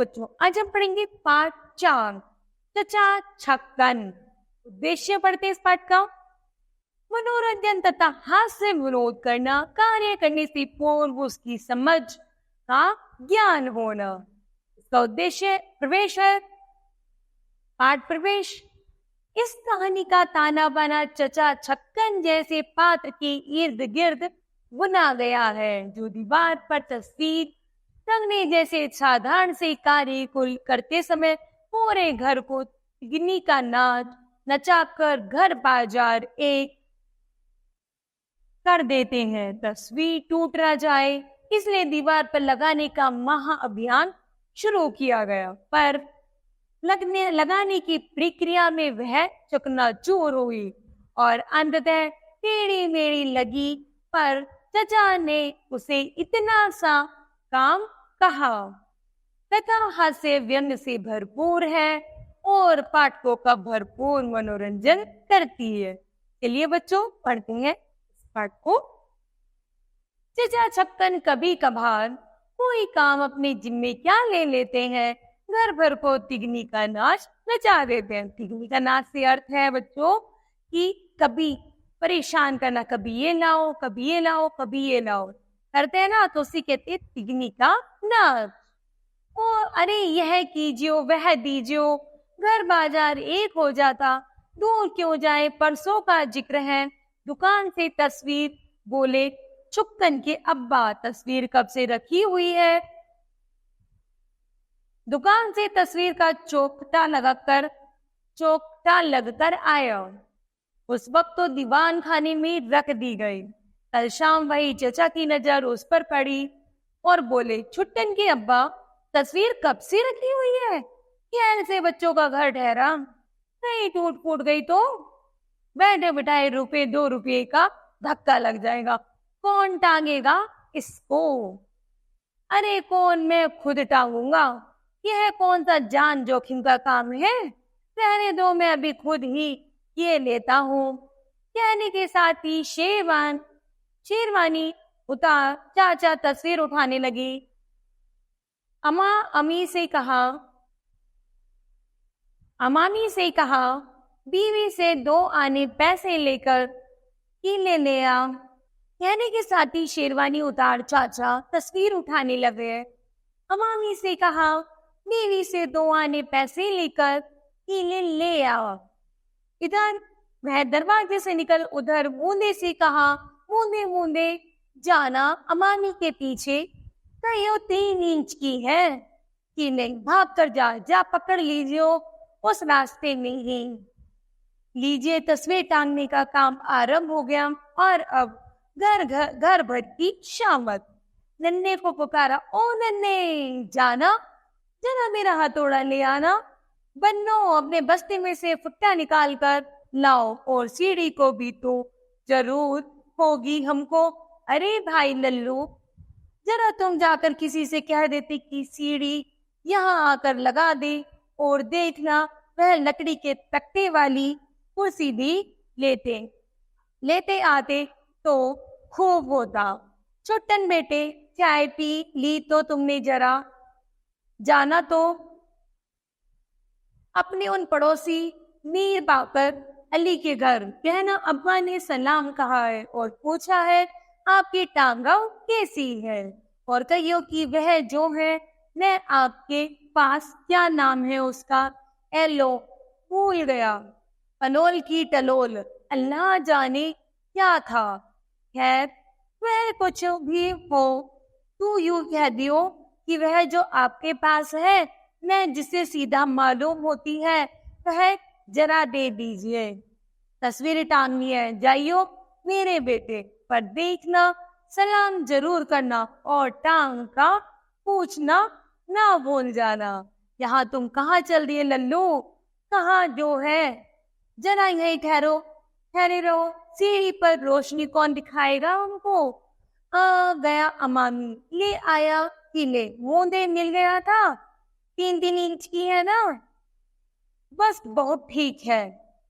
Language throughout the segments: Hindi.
बच्चों, आज हम पढ़ेंगे पाठ 4, चचा छक्कन। उद्देश्य पढ़ते हैं इस पाठ का, मनोरंजन तथा हास्य विनोद करना, कार्य करने से पूर्व उसकी समझ का ज्ञान होना। इसका उद्देश्य प्रवेश है, पाठ प्रवेश। इस कहानी का ताना बाना चचा छक्कन जैसे पात्र के इर्द गिर्द बुना गया है, जो दीवार पर तस्वीर टंगने जैसे साधारण से कार्य को करते समय पूरे घर को तिगनी का नाच नचाकर घर बाजार एक कर देते हैं। तस्वीर टूट ना जाए इसलिए दीवार पर लगाने का महा अभियान शुरू किया गया, पर लगाने की प्रक्रिया में वह चकनाचूर हुई और अंततः टेढ़ी मेढ़ी लगी। पर चचा ने उसे इतना सा काम कहा। कथा हास्य व्यंग से भरपूर है और पाठकों का भरपूर मनोरंजन करती है। चलिए बच्चों पढ़ते हैं इस पाठ को। चचा छक्कन कभी कभार कोई काम अपने जिम्मे क्या ले लेते हैं, घर भर को तिगनी का नाच नचा देते हैं। तिगनी का नाच से अर्थ है बच्चों कि कभी परेशान करना, कभी ये लाओ कभी ये लाओ कभी ये लाओ करते हैं ना, तो उसी कहते हैं तिगनी का नाच। ओ अरे यह कीजियो वह दीजियो, घर बाजार एक हो जाता, दूर क्यों जाए परसों का जिक्र है। दुकान से तस्वीर बोले छक्कन के अब्बा, तस्वीर कब से रखी हुई है। दुकान से तस्वीर का चौखटा लगकर आया। उस वक्त तो दीवान खाने में रख दी गई। कल शाम वही चचा की नजर उस पर पड़ी और बोले, छुट्टन के अब्बा तस्वीर कब से रखी हुई है, क्या ऐसे बच्चों का घर ठहरा, नहीं टूट फूट गई तो बैठे बिठाए रुपए 2 रुपये का धक्का लग जाएगा, कौन टांगेगा इसको। अरे कौन, मैं खुद टांगूंगा, यह कौन सा जान जोखिम का काम है, रहने दो मैं अभी खुद ही ये लेता हूँ। कहने के साथ ही शेरवानी उतार चाचा तस्वीर उठाने लगी। अमामी से कहा बीवी से 2 आने पैसे लेकर कीले ले आ। कहने के साथ ही शेरवानी उतार चाचा तस्वीर उठाने लगे। अमामी से कहा बीवी से 2 आने पैसे लेकर कीले ले आ। इधर वह दरवाजे से निकल उधर मूंदे से कहा, मूंदे मूंदे जाना अमामी के पीछे, कहियो 3 इंच की है कि नहीं, भाग कर जा पकड़ लीजिए उस रास्ते में ही। लीजिए तस्वीर टांगने का काम आरंभ हो गया और अब घर भर की शामत। नन्हे को पुकारा, ओ नन्हे जाना जरा मेरा हथौड़ा ले आना। बन्नो अपने बस्ते में से फुट्टा निकाल कर लाओ और सीढ़ी को भी तो जरूर होगी हमको। अरे भाई लल्लू, जरा तुम जाकर किसी से कह देते कि सीढ़ी यहाँ आकर लगा दे, और देखना वह लकड़ी के तख्ते वाली कुर्सी भी लेते आते तो खूब होता। छुट्टन बेटे चाय पी ली तो तुमने, जरा जाना तो अपने उन पड़ोसी मीर बाकर अली के घर, कहना अब्बा ने सलाम कहा है और पूछा है आपकी टांगा कैसी है, और कहियो कि वह जो है मैं आपके पास, क्या नाम है उसका, एलो भूल गया, पनोल की टलोल, अल्लाह जाने क्या था। खैर वह कुछ भी हो, तू यूं कह दियो कि वह जो आपके पास है मैं जिसे सीधा मालूम होती है वह जरा दे दीजिए। तस्वीर टांगनी है, जाइयो मेरे बेटे, पर देखना सलाम जरूर करना और टांग का पूछना ना भूल जाना। यहाँ तुम कहाँ चल दिए लल्लू, कहाँ जो है, जरा यहीं ठहरे रहो, सीढ़ी पर रोशनी कौन दिखाएगा उनको। आ गया अमामी, ले आया किले, मूंदे मिल गया था, 3 इंच की है ना, बस बहुत ठीक है,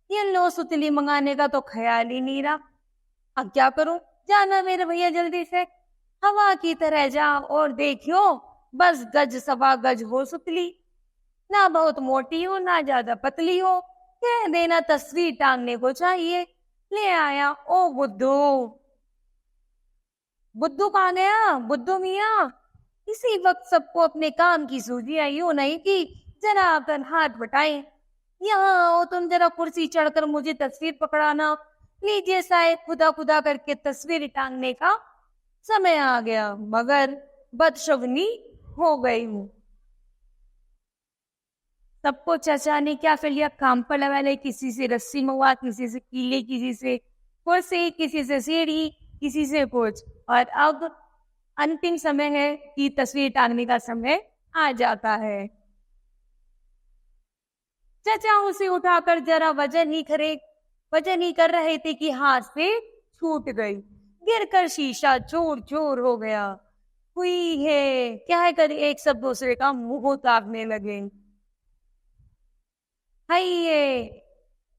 ये लो सुतली मंगाने का तो ख्याल ही नहीं रहा। अब क्या करूं, जाना मेरे भैया जल्दी से, हवा की तरह जा और देखियो बस गज सवा गज हो सुतली, ना बहुत मोटी हो ना ज्यादा पतली हो, कह देना तस्वीर टांगने को चाहिए। ले आया। ओ बुद्धू, बुद्धू कहाँ गया? बुद्धू मियाँ। इसी वक्त सबको अपने काम की सूझी आई। यूं नहीं कि जरा आकर हाथ बटाए, यहाँ आओ तुम, जरा कुर्सी चढ़कर मुझे तस्वीर पकड़ाना। लीजिए साहब, खुदा खुदा करके तस्वीर टांगने का समय आ गया, मगर बदशगुनी हो गई हूँ। सबको चाचा ने क्या कर लिया, काम पर लगा ले, किसी से रस्सी मंगवा, किसी से कीले, किसी से कुर्सी, किसी से सीढ़ी, किसी से कुछ। और अब अंतिम समय है कि तस्वीर टांगने का समय आ जाता है। चाचा उसे उठाकर जरा वजन ही कर रहे थे कि हाथ से छूट गई, गिरकर शीशा चूर चूर हो गया। हुई है, क्या कर एक सब दूसरे का मुंह ताकने लगे। हाय,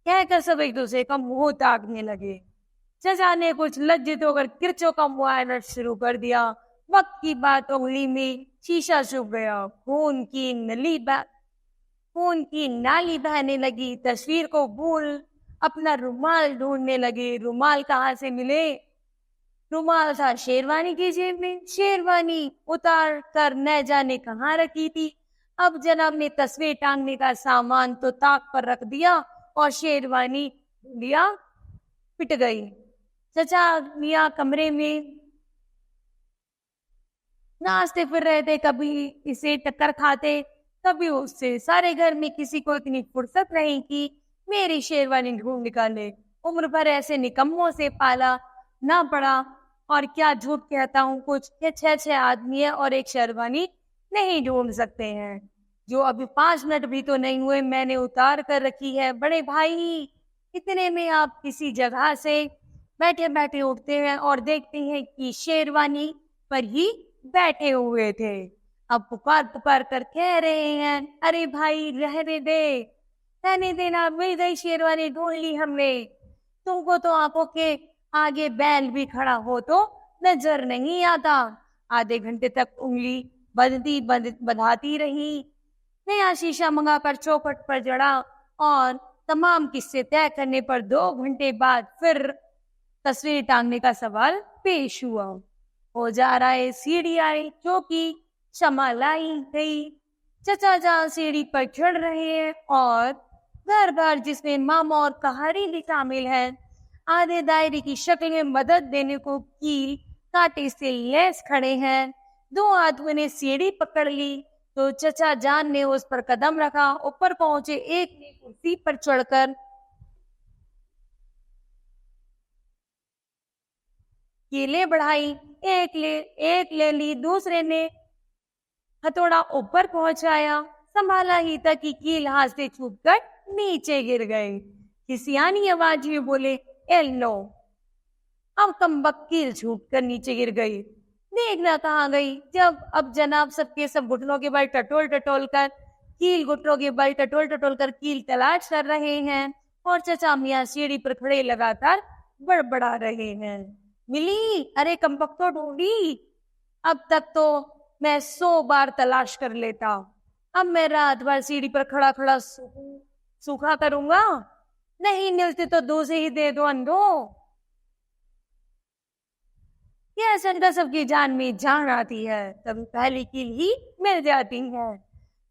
कहकर सब एक दूसरे का मुंह ताकने लगे। चाचा ने कुछ लज्जित होकर किरचों का मुआयना शुरू कर दिया। वक्त की बात, उंगली में शीशा चुभ गया, खून की नाली बहने लगी। तस्वीर को भूल अपना रुमाल ढूंढने लगे। रुमाल कहाँ से मिले? रुमाल था शेरवानी की जेब में। शेरवानी उतार कर न जाने कहाँ रखी थी। अब जनाब ने तस्वीर टांगने का सामान तो ताक पर रख दिया और शेरवानी लिया पिट गई। चचा मियाँ कमरे में नाचते फिर रहे थे, कभी इसे टक्कर खाते, कभी उससे। सारे घर में किसी को इतनी फुर्सत नहीं कि मेरी शेरवानी ढूंढ निकाले। उम्र भर ऐसे निकम्मों से पाला ना पड़ा। और क्या झूठ कहता हूँ, कुछ के 6 आदमी है और एक शेरवानी नहीं ढूंढ सकते हैं, जो अभी 5 मिनट भी तो नहीं हुए मैंने उतार कर रखी है। बड़े भाई, इतने में आप किसी जगह से बैठे बैठे उठते हैं और देखते हैं कि शेरवानी पर ही बैठे हुए थे। अब पुकार पुकार कर कह रहे हैं, अरे भाई रहने देना, मिल गई शेरवानी, ढूंढ ली हमने। तुमको तो आंखों के आगे बैल भी खड़ा हो तो नजर नहीं आता। आधे घंटे तक उंगली बंधाती रही। नया शीशा मंगाकर चौखट पर जड़ा और तमाम किस्से तय करने पर 2 घंटे बाद फिर तस्वीर टांगने का सवाल पेश हुआ। हो जा रहा है, सीढ़ी आई, चौकी संभालाई गई। चचा जहाँ सीढ़ी पर चढ़ रहे हैं और घर घर जिसमें मामा और कहारी भी शामिल है, आधे दायरे की शक्ल में मदद देने को कील कांटे से लैस खड़े हैं। 2 आदमियों ने सीढ़ी पकड़ ली तो चचा जान ने उस पर कदम रखा। ऊपर पहुंचे एक ने कुर्सी पर चढ़कर कीलें बढ़ाई, एक ले ली, दूसरे ने हथौड़ा ऊपर पहुंचाया। संभाला ही था कि कील हाथ से छूटकर नीचे गिर गए। खिसियानी आवाज में बोले, एलो। अब कमबख्त कील छूटकर नीचे गिर गई। देखना कहाँ गई, जब अब जनाब सबके सब घुटनों के बल टटोल टटोल कर कील तलाश कर रहे हैं और चचा मियाँ सीढ़ी पर खड़े लगातार बड़बड़ा रहे हैं। मिली? अरे कमबख्तो ढूंढी? अब तक तो मैं 100 बार तलाश कर लेता। अब मैं रात भर सीढ़ी पर खड़ा खड़ा सूखा करूंगा। नहीं मिलती तो दूसरे ही दे दो अंधो। यह शंका सबकी जान में जान आती है, तभी पहली कील ही मिल जाती है।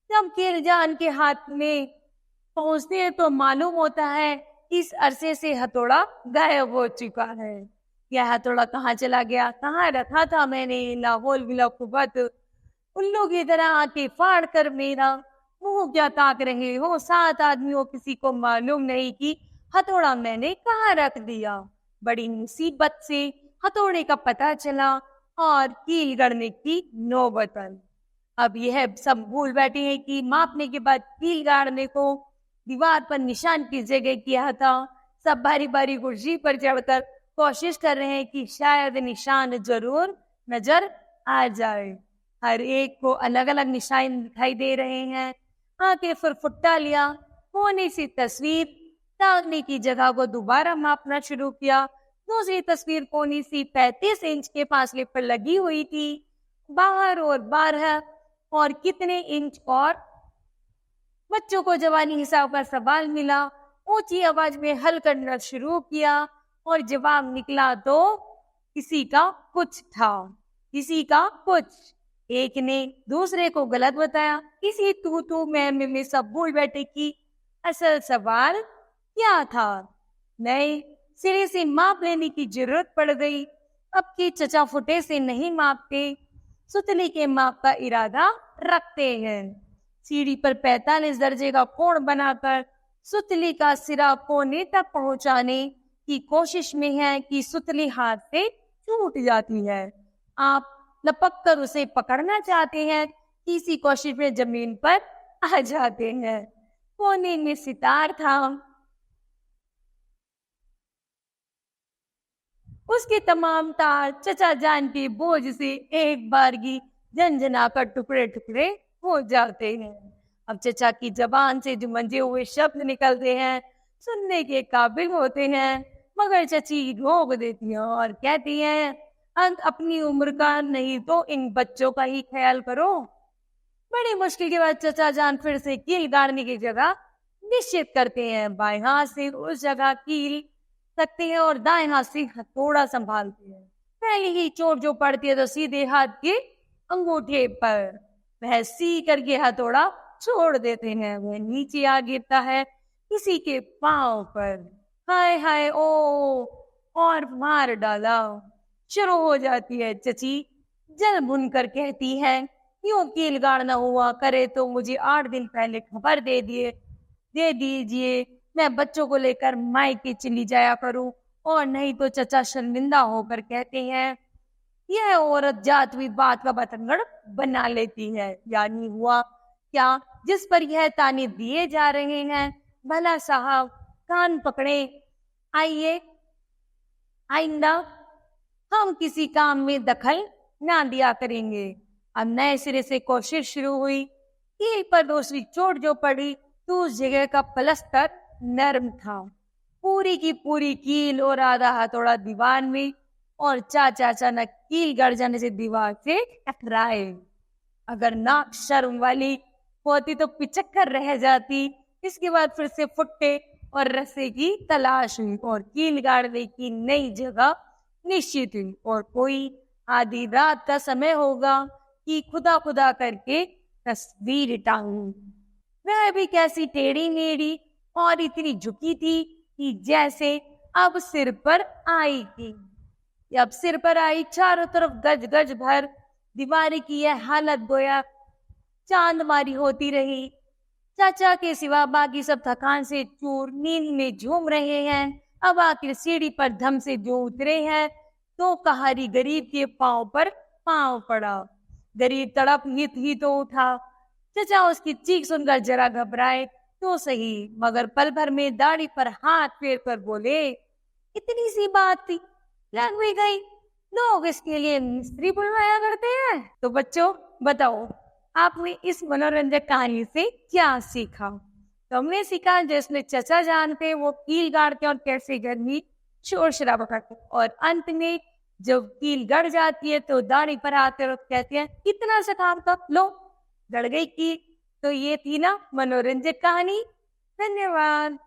जब कील जान के हाथ में पहुंचती है तो मालूम होता है इस अरसे से हथौड़ा गायब हो चुका है। यह हथौड़ा कहाँ चला गया, कहाँ रखा था मैंने? लाहौल बिला कुबत उल्लू की तरह आके फाड़ कर मेरा मुंह क्या ताक रहे हो? 7 आदमियों किसी को मालूम नहीं कि हथौड़ा मैंने कहाँ रख दिया। बड़ी मुसीबत से हथौड़े का पता चला और कील गड़ने की नौबत आई। अब यह सब भूल बैठे हैं कि मापने के बाद कील गाड़ने को दीवार पर निशान किस जगह किया था। सब बारी बारी कुर्सी पर चढ़कर कोशिश कर रहे हैं कि शायद निशान जरूर नजर आ जाए। हर एक को अलग अलग निशान दिखाई दे रहे हैं। आके फिर फुट्टा लिया, कोने से तस्वीर टांगने की जगह को दोबारा मापना शुरू किया। दूसरी तस्वीर कोनी सी 35 इंच के फासले पर लगी हुई थी। बाहर और बाहर और कितने इंच और? बच्चों को जवानी हिसाब का सवाल मिला। ऊंची आवाज में हल करना शुरू किया और जवाब निकला तो किसी का कुछ था, किसी का कुछ। एक ने दूसरे को गलत बताया। इसी तू मैं सब भूल बैठे कि असल सवाल क्या था। नए सिरे से माप लेने की जरूरत पड़ गई। अब की चचा फुटे से नहीं मापते, सुतली के माप का इरादा रखते हैं। सीढ़ी पर 45 दर्जे का कोण बनाकर सुतली का सिरा कोने तक पहुंचाने की कोशिश में है कि सुतली हाथ से छूट जाती है। आप लपक कर उसे पकड़ना चाहते हैं, इसी कोशिश में जमीन पर आ जाते हैं। कोने में सितार था, उसके तमाम तार चचा जान के बोझ से एक बारगी झंझनाकर टुकड़े टुकड़े हो जाते हैं। अब चचा की जबान से जो मंजे हुए शब्द निकलते हैं सुनने के काबिल होते हैं, मगर चची रोक देती है और कहती है, अंत अपनी उम्र का नहीं तो इन बच्चों का ही ख्याल करो। बड़ी मुश्किल के बाद चचा जान फिर से कील गाड़ने की जगह निश्चित करते हैं। बाएं हाथ से उस जगह कील सकते हैं और दाएं हाथ से हथौड़ा संभालते हैं। पहले ही चोट जो पड़ती है तो सीधे हाथ के अंगूठे पर, वह सी करके हथौड़ा छोड़ देते हैं। वह नीचे आ गिरता है किसी के पांव पर। हाय हाय ओ, और मार डाला। शुरू हो जाती है चची जल भुनकर कहती है, यूं कील गाड़ना हुआ करे तो मुझे 8 दिन पहले खबर दे दीजिए, मैं बच्चों को लेकर मायके चली जाया करूं। और नहीं तो चचा शर्मिंदा होकर कहते हैं, यह औरत जातवी बात का बतंगड़ बना लेती है। यानी हुआ क्या, जिस पर यह ताने दिए जा रहे हैं, भला साहब कान पकड़े, आइए आइंदा हम किसी काम में दखल ना दिया करेंगे। अब नए सिरे से कोशिश शुरू हुई। कील पर दूसरी चोट जो पड़ी तो उस जगह का प्लास्टर नरम था। पूरी की पूरी कील और आधा हथौड़ा दीवार में, और चाचा अचानक कील गड़ जाने से दीवार से टकराए। अगर नाक शर्म वाली होती तो पिचक कर रह जाती। इसके बाद फिर से फुट्टे और रस्से की तलाश हुई और कील गाड़ने की नई जगह निश्चित हुई। और कोई आधी रात का समय होगा कि खुदा खुदा करके तस्वीर टांगू। वह भी कैसी टेढ़ी मेढ़ी और इतनी झुकी थी कि जैसे अब सिर पर आई थी। अब सिर पर आई, चारों तरफ गज गज भर दीवार की यह हालत गोया चांद मारी होती रही। चाचा के सिवा बाकी सब थकान से चूर नींद में झूम रहे हैं। अब आखिर सीढ़ी पर धम से जो उतरे हैं तो कहारी गरीब के पांव पर पांव पड़ा। गरीब तड़प ही तो उठा। चचा उसकी चीख सुनकर जरा घबराए तो सही, मगर पल भर में दाढ़ी पर हाथ फेर कर बोले, इतनी सी बात थी, लग भी गई। लोग इसके लिए मिस्त्री बुलवाया करते हैं। तो बच्चों बताओ, आपने इस मनोरंजक कहानी से क्या सीखा? तो हमने सीखा जिसमें चचा जान थे वो कील गाड़ते और कैसे घर में शोर शराबा करते, और अंत में जब कील गड़ जाती है तो दाढ़ी पर आते वक्त कहते हैं, इतना सा काम था, लो गड़ गई कील। तो ये थी ना मनोरंजक कहानी। धन्यवाद।